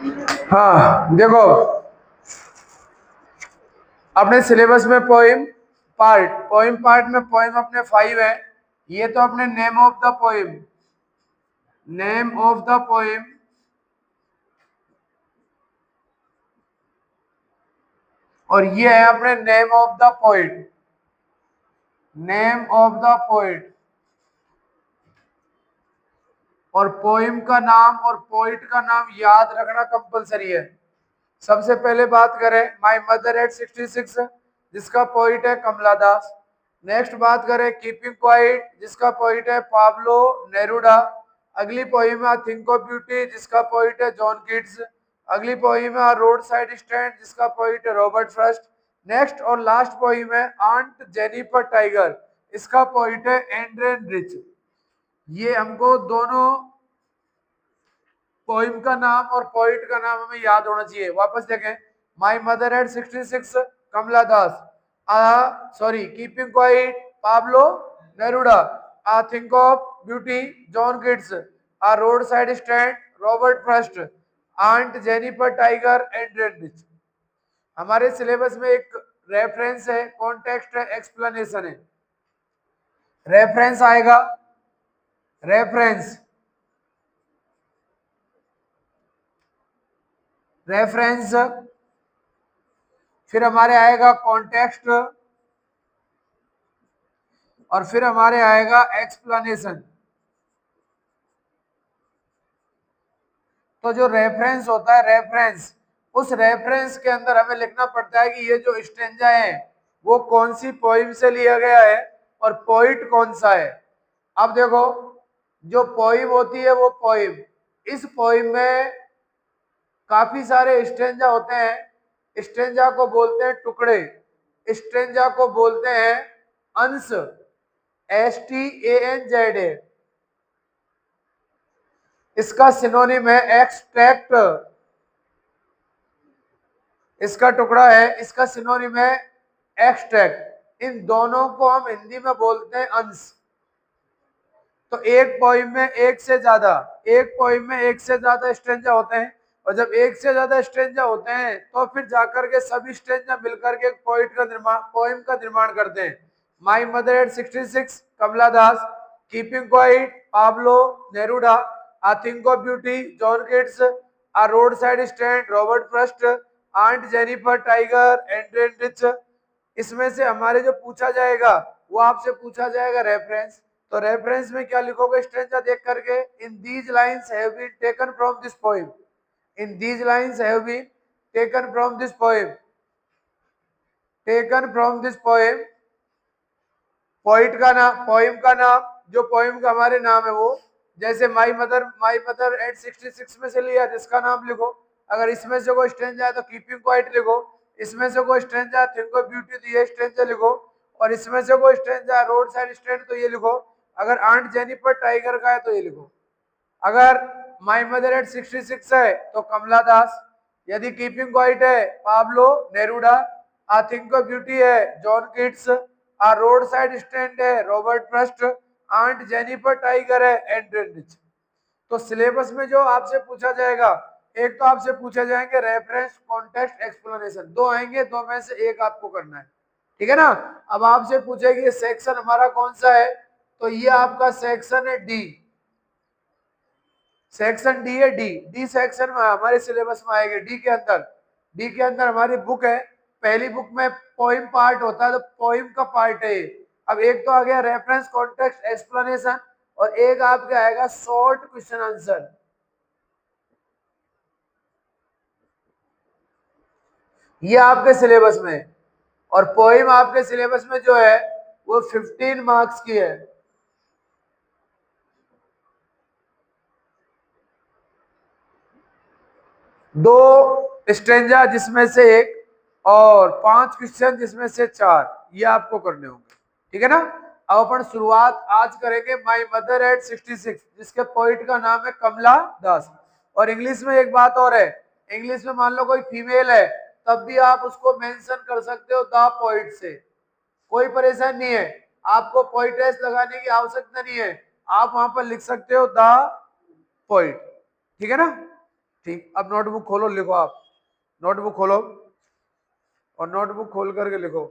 हाँ देखो, अपने सिलेबस में पोइम पार्ट में पोइम अपने 5 है। ये तो अपने नेम ऑफ द पोइम और ये है अपने नेम ऑफ द पोइट और पोइम का नाम और पोइट का नाम याद रखना कंपलसरी है। सबसे पहले बात करें माय मदर एट 66 जिसका पोइट है कमला दास। नेक्स्ट बात करें कीपिंग क्वाइट जिसका पोइट है पाब्लो नेरुडा। अगली पोइम है थिंक ऑफ ब्यूटी जिसका पोइट है जॉन किट्स। अगली पोइम है रोड साइड स्टैंड जिसका पोइट है रॉबर्ट फ्रस्ट। नेक्स्ट और लास्ट पोइम है आंट जेनिफर टाइगर, इसका पोइट है एंड्रेन रिच। ये हमको दोनों पोइम का नाम और पोइट का नाम हमें याद होना चाहिए। वापस देखें, my mother at 66 Kamala Das, sorry keeping quiet Pablo Neruda, a thing of beauty John Keats, a roadside stand Robert Frost, aunt Jennifer tiger एंड रेडरिच। हमारे सिलेबस में एक रेफरेंस है, कॉन्टेक्स्ट है, एक्सप्लेनेशन है। रेफरेंस आएगा, रेफरेंस रेफरेंस फिर हमारे आएगा कॉन्टेक्स्ट और फिर हमारे आएगा एक्सप्लेनेशन। तो जो रेफरेंस होता है, रेफरेंस, उस रेफरेंस के अंदर हमें लिखना पड़ता है कि ये जो स्टेंजा है वो कौन सी पोइम से लिया गया है और पोइट कौन सा है। अब देखो, जो पोइम होती है वो पोइम, इस पोइम में काफी सारे स्टेंजा होते हैं। स्टेंजा को बोलते हैं टुकड़े, स्टेंजा को बोलते हैं अंश, STANZA। इसका सिनोनिम है एक्सट्रैक्ट, इसका टुकड़ा है, इसका सिनोनिम है एक्सट्रैक्ट। इन दोनों को हम हिंदी में बोलते हैं अंश। तो एक पोइम में एक से ज्यादा स्ट्रेंजा होते हैं और जब एक से ज्यादा स्ट्रेंजा होते हैं तो फिर जाकर के सभी स्ट्रेंजा मिलकर के पोइम का निर्माण करते हैं। My mother at 66 Kamala Das, keeping quiet Pablo Neruda, a thing of beauty John Keats, a roadside stand Robert Frost, aunt Jennifer tiger Adrienne Rich. इसमें से हमारे जो पूछा जाएगा वो आपसे पूछा जाएगा रेफरेंस। तो रेफरेंस में क्या लिखोगे स्ट्रेंजा देख करके, in these lines have been taken from this poem, in these lines have been taken from this poem, taken from this poem. Poet का नाम, पोएम का नाम, जो पोएम का हमारे नाम है वो, जैसे माई मदर एट 66 में से लिया जिसका नाम लिखो। अगर इसमें से कोई स्ट्रेंजा है तो कीपिंग क्वाइट लिखो, इसमें से कोई स्ट्रेंजा थिंक ऑफ ब्यूटी तो ये स्ट्रेंजा लिखो, और इसमें से कोई स्ट्रेंजा रोड साइड स्ट्रेंड तो ये लिखो। अगर आंट जेनिफर टाइगर का है तो ये लिखो। अगर माई मदर एट 66 है तो कमला दास, यदि कीपिंग क्वाइट है Pablo Neruda, a thing of beauty है John Keats, a roadside stand है Robert Frost, aunt Jennifer tiger है एंड्रेन रिच। तो सिलेबस में जो आपसे पूछा जाएगा, एक तो आपसे पूछे जाएंगे रेफरेंस, कॉन्टेक्स्ट, एक्सप्लेनेशन, दो आएंगे, दो में से एक आपको करना है। ठीक है ना। अब आपसे पूछेगी सेक्शन हमारा कौन सा है, तो ये आपका सेक्शन है डी, सेक्शन डी है। डी सेक्शन में हमारे सिलेबस में आएगा। डी के अंदर हमारी बुक है, पहली बुक में पोइम पार्ट होता है तो पोइम का पार्ट है। अब एक तो आ गया रेफरेंस, कॉन्टेक्स्ट, एक्सप्लेनेशन, और एक आपके आएगा शॉर्ट क्वेश्चन आंसर। ये आपके सिलेबस में, और पोइम आपके सिलेबस में जो है वो 15 मार्क्स की है। दो स्ट्रेंजा जिसमें से एक और 5 क्वेश्चन जिसमें से 4, ये आपको करने होंगे। ठीक है ना। अब अपन शुरुआत आज करेंगे माई मदर एट 66 जिसके पोइट का नाम है कमला दास। और इंग्लिश में एक बात और है, इंग्लिश में मान लो कोई फीमेल है तब भी आप उसको मेंशन कर सकते हो द पोइट से, कोई परेशानी नहीं है। आपको पोइटेस लगाने की आवश्यकता नहीं है, आप वहां पर लिख सकते हो द पोइट। ठीक है ना। ठीक, अब नोटबुक खोलो, लिखो आप। नोटबुक खोलो और नोटबुक खोल करके लिखो।